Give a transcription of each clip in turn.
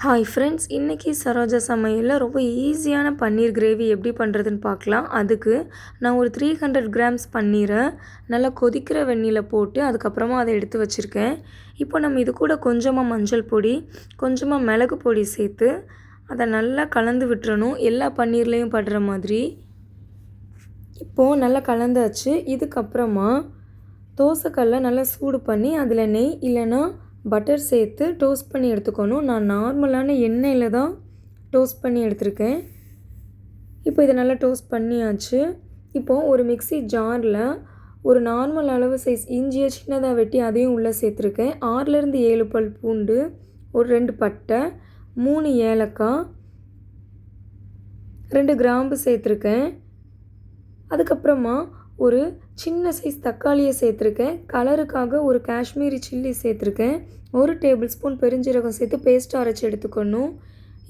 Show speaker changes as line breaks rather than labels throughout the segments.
Hi friends, இன்றைக்கி சரோஜா சமையலில் ரொம்ப ஈஸியான பன்னீர் கிரேவி எப்படி பண்ணுறதுன்னு பார்க்கலாம். அதுக்கு நான் ஒரு 300 கிராம்ஸ் பன்னீரை நல்லா கொதிக்கிற வெந்நீரில் போட்டு அதுக்கப்புறமா அதை எடுத்து வச்சுருக்கேன். இப்போ நம்ம இது கூட கொஞ்சமாக மஞ்சள் பொடி, கொஞ்சமாக மிளகு பொடி சேர்த்து அதை நல்லா கலந்து விட்டுறணும், எல்லா பன்னீர்லேயும் படுற மாதிரி. இப்போது நல்லா கலந்தாச்சு. இதுக்கப்புறமா தோசைக்கல்லை நல்லா சூடு பண்ணி அதில் நெய் இல்லைன்னா பட்டர் சேர்த்து டோஸ்ட் பண்ணி எடுத்துக்கணும். நான் நார்மலான எண்ணெயில் தான் டோஸ்ட் பண்ணி எடுத்திருக்கேன். இப்போ இதை நல்லா டோஸ்ட் பண்ணியாச்சு. இப்போது ஒரு மிக்ஸி ஜாரில் ஒரு நார்மல் அளவு சைஸ் இஞ்சியை சின்னதாக வெட்டி அதையும் உள்ளே சேர்த்துருக்கேன். 6லேருந்து 7 பல் பூண்டு, ஒரு 2 பட்டை, 3 ஏலக்காய், 2 கிராம்பு சேர்த்துருக்கேன். அதுக்கப்புறமா ஒரு சின்ன சைஸ் தக்காளியை சேர்த்துருக்கேன். கலருக்காக ஒரு காஷ்மீரி சில்லி சேர்த்துருக்கேன். 1 டேபிள் ஸ்பூன் பெருஞ்சீரகம் சேர்த்து பேஸ்ட்டாக அரைச்சி எடுத்துக்கணும்.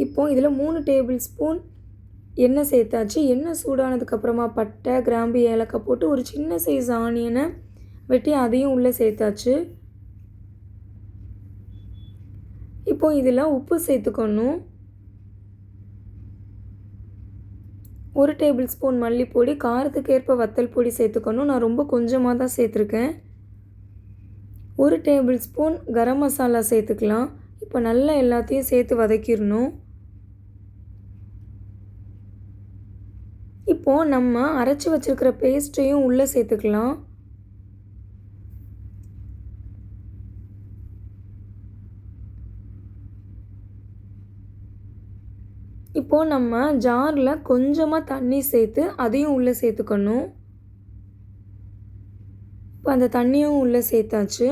இப்போது இதில் 3 டேபிள் ஸ்பூன் எண்ணெய் சேர்த்தாச்சு. எண்ணெய் சூடானதுக்கப்புறமா பட்டை, கிராம்பு, ஏலக்காய் போட்டு ஒரு சின்ன சைஸ் ஆனியனை வெட்டி அதையும் உள்ளே சேர்த்தாச்சு. இப்போது இதில் உப்பு சேர்த்துக்கணும். 1 டேபிள் ஸ்பூன் மல்லிப்பொடி, காரத்துக்கு ஏற்ப வத்தல் பொடி சேர்த்துக்கணும். நான் ரொம்ப கொஞ்சமாக தான் சேர்த்துருக்கேன். 1 டேபிள் ஸ்பூன் கரம் மசாலா சேர்த்துக்கலாம். இப்போ நல்லா எல்லாத்தையும் சேர்த்து வதக்கிடணும். இப்போது நம்ம அரைச்சி வச்சுருக்கிற பேஸ்ட்டையும் உள்ளே சேர்த்துக்கலாம். இப்போது நம்ம ஜாரில் கொஞ்சமாக தண்ணி சேர்த்து அதையும் உள்ளே சேர்த்துக்கணும். இப்போ அந்த தண்ணியும் உள்ளே சேர்த்தாச்சு.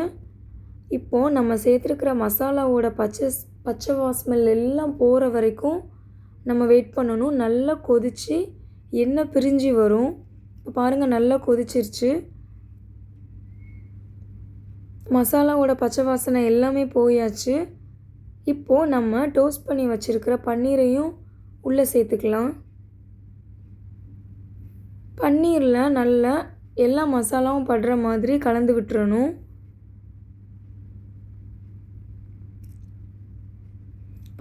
இப்போது நம்ம சேர்த்துருக்கிற மசாலாவோட பச்சை வாஸ்மெல் எல்லாம் போகிற வரைக்கும் நம்ம வெயிட் பண்ணணும். நல்லா கொதித்து எண்ணெய் பிரிஞ்சு வரும். இப்போ பாருங்கள், நல்லா கொதிச்சிருச்சு. மசாலாவோட பச்சை வாசனை எல்லாமே போயாச்சு. இப்போது நம்ம டோஸ்ட் பண்ணி வச்சுருக்கிற பன்னீரையும் உள்ளே சேர்த்துக்கலாம். பன்னீரில் நல்லா எல்லா மசாலாவும் படுற மாதிரி கலந்து விட்டுறணும்.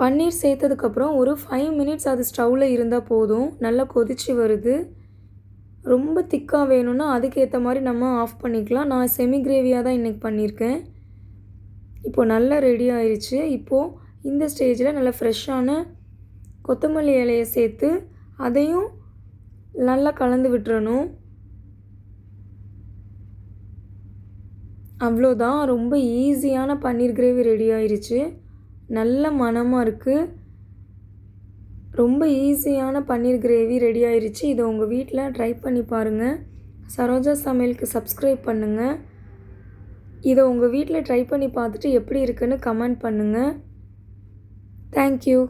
பன்னீர் சேர்த்ததுக்கப்புறம் ஒரு 5 மினிட்ஸ் அது ஸ்டவ்வில் இருந்தால் போதும். நல்லா கொதித்து வருது. ரொம்ப திக்காக வேணும்னா அதுக்கேற்ற மாதிரி நம்ம ஆஃப் பண்ணிக்கலாம். நான் செமி கிரேவியாக தான் இன்றைக்கி பண்ணியிருக்கேன். இப்போது நல்லா ரெடி ஆயிடுச்சு. இப்போது இந்த ஸ்டேஜில் நல்லா ஃப்ரெஷ்ஷான கொத்தமல்லி இலையை சேர்த்து அதையும் நல்லா கலந்து விட்டுறணும். அவ்வளோதான், ரொம்ப ஈஸியான பன்னீர் கிரேவி ரெடி ஆயிடுச்சு. நல்ல மணமாக இருக்குது. ரொம்ப ஈஸியான பன்னீர் கிரேவி ரெடி ஆயிடுச்சு. இதை உங்கள் வீட்டில் ட்ரை பண்ணி பாருங்கள். சரோஜா சமையலுக்கு சப்ஸ்கிரைப் பண்ணுங்கள். இதை உங்கள் வீட்டில் ட்ரை பண்ணி பார்த்துட்டு எப்படி இருக்குன்னு கமெண்ட் பண்ணுங்கள். தேங்க்யூ.